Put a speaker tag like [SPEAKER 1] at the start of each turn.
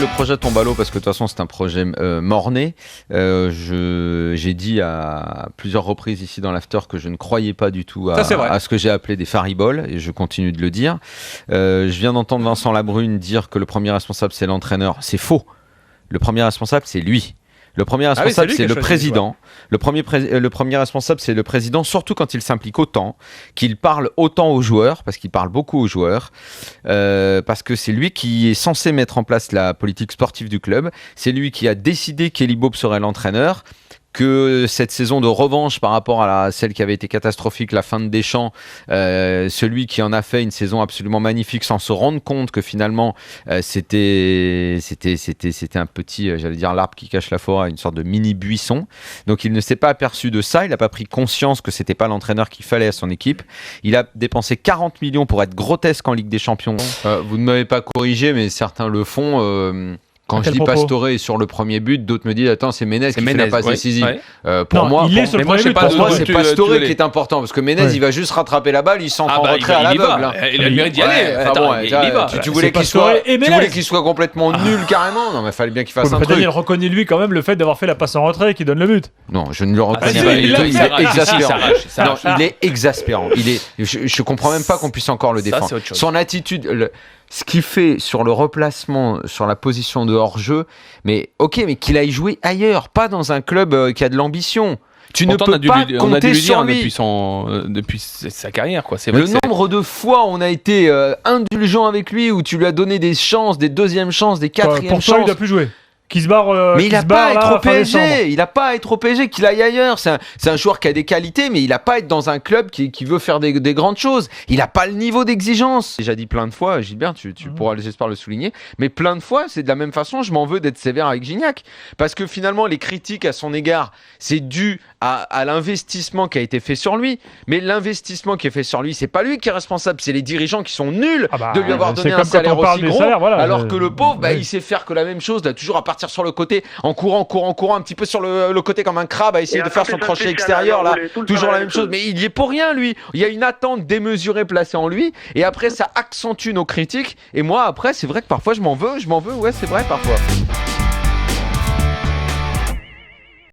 [SPEAKER 1] le projet tombe à l'eau parce que de toute façon c'est un projet mort-né. J'ai dit à plusieurs reprises ici dans l'after que je ne croyais pas du tout à ce que j'ai appelé des fariboles et je continue de le dire. Je viens d'entendre Vincent Labrune dire que le premier responsable c'est l'entraîneur. C'est faux. Le premier responsable c'est lui. Le premier responsable, c'est le président. Le premier responsable, c'est le président, surtout quand il s'implique autant, qu'il parle autant aux joueurs, parce qu'il parle beaucoup aux joueurs, parce que c'est lui qui est censé mettre en place la politique sportive du club. C'est lui qui a décidé qu'Elie Bob serait l'entraîneur, que cette saison de revanche par rapport à celle qui avait été catastrophique, la fin de Deschamps, celui qui en a fait une saison absolument magnifique sans se rendre compte que finalement c'était un petit, j'allais dire l'arbre qui cache la forêt, une sorte de mini buisson. Donc il ne s'est pas aperçu de ça, il n'a pas pris conscience que c'était pas l'entraîneur qu'il fallait à son équipe. Il a dépensé 40 millions pour être grotesque en Ligue des Champions. Vous ne m'avez pas corrigé, mais certains le font. Quand je dis Pastore est sur le premier but, d'autres me disent attends, c'est Ménez qui fait la passe décisive.
[SPEAKER 2] Pour moi,
[SPEAKER 1] c'est Pastore qui est important parce que Ménez il va juste rattraper la balle, il s'entre en retrait à l'aveugle.
[SPEAKER 3] Il a le mérite d'y aller.
[SPEAKER 1] Tu voulais qu'il soit complètement nul carrément. Non, mais il fallait bien qu'il fasse un truc.
[SPEAKER 2] Daniel reconnaît lui quand même le fait d'avoir fait la passe en retrait qui donne le but.
[SPEAKER 1] Non, je ne le reconnais pas. Il est exaspérant. Il est exaspérant. Je comprends même pas qu'on puisse encore le défendre. Son attitude. Ce qu'il fait sur le replacement, sur la position de hors-jeu, mais qu'il aille jouer ailleurs, pas dans un club qui a de l'ambition. Tu ne peux pas compter sur lui.
[SPEAKER 3] Depuis sa carrière, quoi. C'est
[SPEAKER 1] vrai le nombre de fois on a été indulgent avec lui, où tu lui as donné des chances, des deuxièmes chances, des quatrièmes chances.
[SPEAKER 2] Pour toi, il n'a plus joué. Qui se barre,
[SPEAKER 1] mais il n'a pas à être au PSG. Il n'a pas à être au PSG, qu'il aille ailleurs. C'est un joueur qui a des qualités, mais il n'a pas à être dans un club qui veut faire des grandes choses. Il n'a pas le niveau d'exigence. J'ai déjà dit plein de fois, Gilbert, tu pourras, j'espère, le souligner, mais plein de fois, c'est de la même façon, je m'en veux d'être sévère avec Gignac. Parce que finalement, les critiques à son égard, c'est dû à l'investissement qui a été fait sur lui. Mais l'investissement qui est fait sur lui, c'est pas lui qui est responsable, c'est les dirigeants qui sont nuls de lui avoir donné un salaire aussi gros. Alors que le pauvre, il sait faire que la même chose, toujours à partir sur le côté, en courant, un petit peu sur le côté comme un crabe, à essayer de faire son crochet extérieur, là, toujours la même chose. Mais il y est pour rien, lui. Il y a une attente démesurée placée en lui, et après, ça accentue nos critiques. Et moi, après, c'est vrai que parfois, je m'en veux, ouais, c'est vrai, parfois.